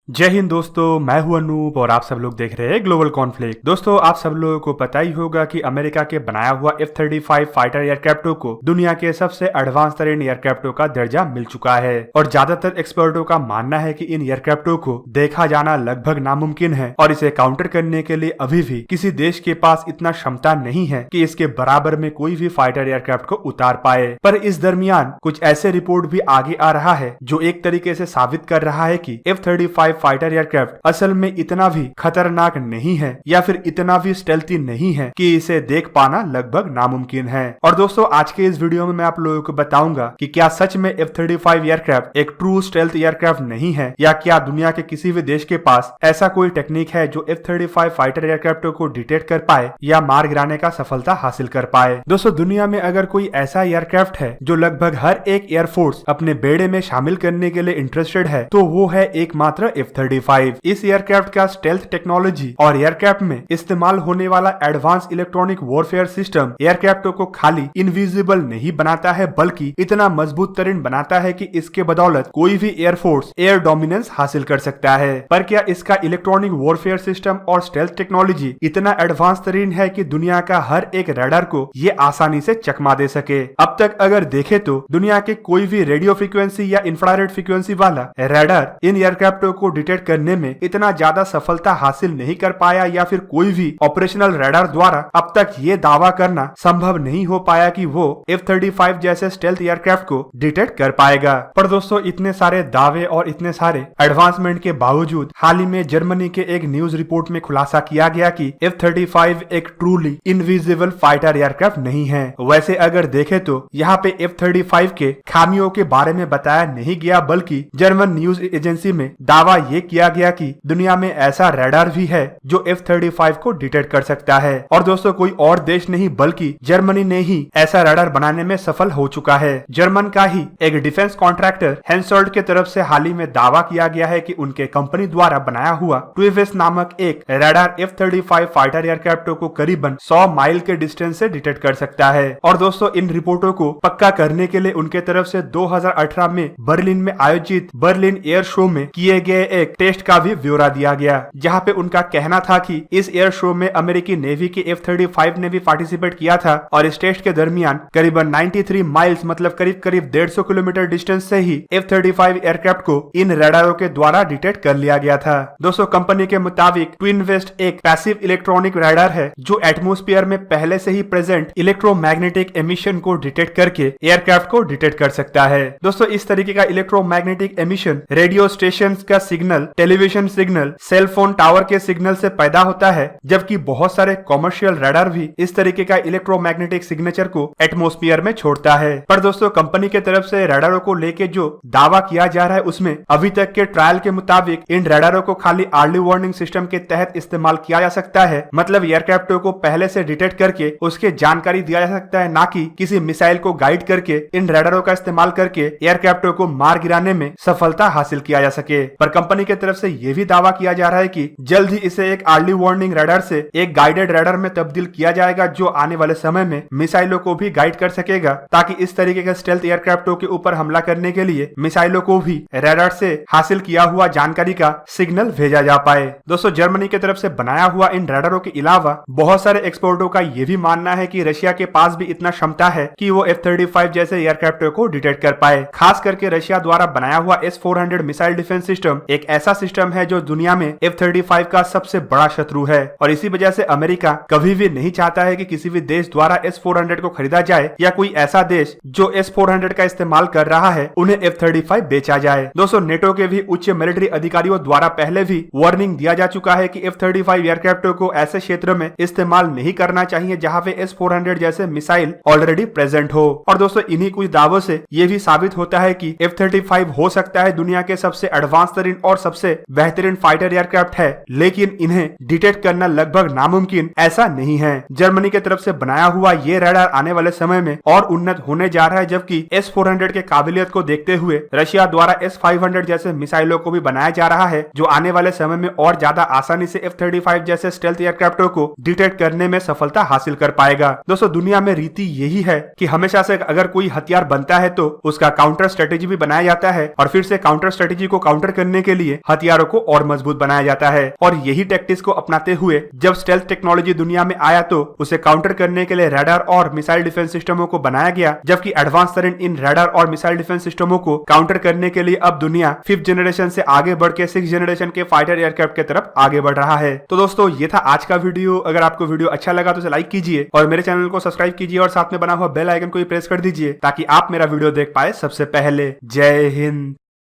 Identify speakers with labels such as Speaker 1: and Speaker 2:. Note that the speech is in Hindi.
Speaker 1: जय हिंद दोस्तों, मैं हूं अनूप और आप सब लोग देख रहे हैं ग्लोबल कॉन्फ्लिक्ट। दोस्तों, आप सब लोगों को पता ही होगा कि अमेरिका के बनाया हुआ F-35 फाइटर एयरक्राफ्टों को दुनिया के सबसे एडवांस तरीन एयरक्राफ्टों का दर्जा मिल चुका है और ज्यादातर एक्सपर्टों का मानना है कि इन एयरक्राफ्टों को देखा जाना लगभग नामुमकिन है और इसे काउंटर करने के लिए अभी भी किसी देश के पास इतना क्षमता नहीं है कि इसके बराबर में कोई भी फाइटर एयरक्राफ्ट को उतार पाए। पर इस दरमियान कुछ ऐसे रिपोर्ट भी आगे आ रहा है जो एक तरीके से साबित कर रहा है कि F-35 फाइटर एयरक्राफ्ट असल में इतना भी खतरनाक नहीं है या फिर इतना भी स्टेल्थी नहीं है कि इसे देख पाना लगभग नामुमकिन है। और दोस्तों, आज के इस वीडियो में मैं आप लोगों को बताऊंगा कि क्या सच में F-35 एयरक्राफ्ट एक ट्रू स्टेल्थ एयरक्राफ्ट नहीं है या क्या दुनिया के किसी भी देश के पास ऐसा कोई टेक्निक है जो F-35 फाइटर एयरक्राफ्टों को डिटेक्ट कर पाए या मार गिराने का सफलता हासिल कर पाए। दोस्तों, दुनिया में अगर कोई ऐसा एयरक्राफ्ट है जो लगभग हर एक एयरफोर्स अपने बेड़े में शामिल करने के लिए इंटरेस्टेड है तो वो है एकमात्र F-35। इस एयरक्राफ्ट का स्टेल्थ टेक्नोलॉजी और एयरक्राफ्ट में इस्तेमाल होने वाला एडवांस इलेक्ट्रॉनिक वॉरफेयर सिस्टम एयरक्राफ्टों को खाली इनविजिबल नहीं बनाता है बल्कि इतना मजबूत तरीन बनाता है कि इसके बदौलत कोई भी एयरफोर्स एयर डोमिनेंस हासिल कर सकता है। पर क्या इसका इलेक्ट्रॉनिक वॉरफेयर सिस्टम और स्टेल्थ टेक्नोलॉजी इतना एडवांस तरीन है कि दुनिया का हर एक रडार को ये आसानी से चकमा दे सके? अब तक अगर देखे तो दुनिया के कोई भी रेडियो फ्रीक्वेंसी या इंफ्रारेड फ्रीक्वेंसी वाला रडार इन एयरक्राफ्टों को डिटेक्ट करने में इतना ज्यादा सफलता हासिल नहीं कर पाया या फिर कोई भी ऑपरेशनल रडार द्वारा अब तक ये दावा करना संभव नहीं हो पाया कि वो F-35 जैसे स्टेल्थ एयरक्राफ्ट को डिटेक्ट कर पाएगा। पर दोस्तों, इतने सारे दावे और इतने सारे एडवांसमेंट के बावजूद हाल ही में जर्मनी के एक न्यूज रिपोर्ट में खुलासा किया गया कि F-35 एक ट्रूली इनविजिबल फाइटर एयरक्राफ्ट नहीं है। वैसे अगर देखे तो यहाँ पे F-35 के खामियों के बारे में बताया नहीं गया बल्कि जर्मन न्यूज एजेंसी में दावा ये किया गया कि दुनिया में ऐसा रडार भी है जो F-35 को डिटेक्ट कर सकता है। और दोस्तों, कोई और देश नहीं बल्कि जर्मनी ने ही ऐसा रडार बनाने में सफल हो चुका है। जर्मन का ही एक डिफेंस कॉन्ट्रैक्टर हेंसोल्ड के तरफ से हाल ही में दावा किया गया है कि उनके कंपनी द्वारा बनाया हुआ ट्विवेस नामक एक रडार F-35 फाइटर एयरक्राफ्टों को करीबन 100 माइल के डिस्टेंस से डिटेक्ट कर सकता है। और दोस्तों, इन रिपोर्टों को पक्का करने के लिए उनके तरफ से 2018 में बर्लिन में आयोजित बर्लिन एयर शो में किए गए एक टेस्ट का भी ब्यौरा दिया गया, जहां पे उनका कहना था कि इस एयर शो में अमेरिकी नेवी के F-35 ने भी पार्टिसिपेट किया था और इस टेस्ट के दरमियान करीबन 93 माइल्स मतलब करीब 150 किलोमीटर डिस्टेंस से ही F-35 एयरक्राफ्ट को इन रडारों के द्वारा डिटेक्ट कर लिया गया था। दोस्तों, कंपनी के मुताबिक ट्विन वेस्ट एक पैसिव इलेक्ट्रॉनिक रडार है जो एटमॉस्फेयर में पहले से ही प्रेजेंट इलेक्ट्रोमैग्नेटिक एमिशन को डिटेक्ट करके एयरक्राफ्ट को डिटेक्ट कर सकता है। दोस्तों, इस तरीके का इलेक्ट्रोमैग्नेटिक एमिशन रेडियो स्टेशन का signal, television signal, cell phone tower के सिग्नल से पैदा होता है, जबकि बहुत सारे कॉमर्शियल रडार भी इस तरीके का इलेक्ट्रोमैग्नेटिक सिग्नेचर को एटमॉस्फेयर में छोड़ता है। पर दोस्तों, कंपनी के तरफ से रडारों को लेके जो दावा किया जा रहा है उसमें अभी तक के ट्रायल के मुताबिक इन रडारों को खाली अर्ली वार्निंग सिस्टम के तहत इस्तेमाल किया जा सकता है, मतलब एयरक्राफ्टों को पहले से डिटेक्ट करके उसके जानकारी दिया जा सकता है, ना कि किसी मिसाइल को गाइड करके इन रडारों का इस्तेमाल करके एयरक्राफ्टों को मार गिराने में सफलता हासिल किया जा सके। पर कंपनी की तरफ से यह भी दावा किया जा रहा है कि जल्द ही इसे एक अर्ली वार्निंग रडार से एक गाइडेड रडार में तब्दील किया जाएगा जो आने वाले समय में मिसाइलों को भी गाइड कर सकेगा, ताकि इस तरीके के स्टेल्थ एयरक्राफ्टों के ऊपर हमला करने के लिए मिसाइलों को भी रडार से हासिल किया हुआ जानकारी का सिग्नल भेजा जा पाए। दोस्तों, जर्मनी की तरफ से बनाया हुआ इन रडारों के अलावा बहुत सारे एक्सपर्टों का यह भी मानना है कि रशिया के पास भी इतना क्षमता है कि वो F-35 जैसे एयरक्राफ्टों को डिटेक्ट कर पाए। खास करके रशिया द्वारा बनाया हुआ S-400 मिसाइल डिफेंस सिस्टम एक ऐसा सिस्टम है जो दुनिया में F-35 का सबसे बड़ा शत्रु है और इसी वजह से अमेरिका कभी भी नहीं चाहता है कि किसी भी देश द्वारा S-400 को खरीदा जाए या कोई ऐसा देश जो S-400 का इस्तेमाल कर रहा है उन्हें F-35 बेचा जाए। दोस्तों, नेटो के भी उच्च मिलिट्री अधिकारियों द्वारा पहले भी वार्निंग दिया जा चुका है कि F-35 एयरक्राफ्टों को ऐसे क्षेत्र में इस्तेमाल नहीं करना चाहिए जहां पे S-400 जैसे मिसाइल ऑलरेडी प्रेजेंट हो। और दोस्तों, इन्हीं कुछ दावों से ये भी साबित होता है कि F-35 हो सकता है दुनिया के सबसे एडवांस तरीन और सबसे बेहतरीन फाइटर एयरक्राफ्ट है, लेकिन इन्हें डिटेक्ट करना लगभग नामुमकिन ऐसा नहीं है। जर्मनी की तरफ से बनाया हुआ ये रडार आने वाले समय में और उन्नत होने जा रहा है, जबकि S-400 के काबिलियत को देखते हुए रशिया द्वारा S-500 जैसे मिसाइलों को भी बनाया जा रहा है जो आने वाले समय में और ज्यादा आसानी से F-35 जैसे स्टेल्थ एयरक्राफ्टों को डिटेक्ट करने में सफलता हासिल कर पाएगा। दोस्तों, दुनिया में रीति यही है कि हमेशा से अगर कोई हथियार बनता है तो उसका काउंटर स्ट्रेटेजी भी बनाया जाता है और फिर से काउंटर स्ट्रेटेजी को काउंटर करने के लिए हथियारों को और मजबूत बनाया जाता है। और यही टैक्टिक्स को अपनाते हुए जब स्टेल्थ टेक्नोलॉजी दुनिया में आया तो उसे काउंटर करने के लिए रडार और मिसाइल डिफेंस सिस्टमों को बनाया गया, जबकि एडवांस तरीन इन रडार और मिसाइल डिफेंस सिस्टमों को काउंटर करने के लिए अब दुनिया 5th जनरेशन से आगे बढ़ के 6th जनरेशन के फाइटर एयरक्राफ्ट की तरफ आगे बढ़ रहा है। तो दोस्तों ये था आज का वीडियो। अगर आपको वीडियो अच्छा लगा तो इसे लाइक कीजिए और मेरे चैनल को सब्सक्राइब कीजिए और साथ में बना हुआ बेल आइकन को भी प्रेस कर दीजिए ताकि आप मेरा वीडियो देख पाए सबसे पहले। जय हिंद।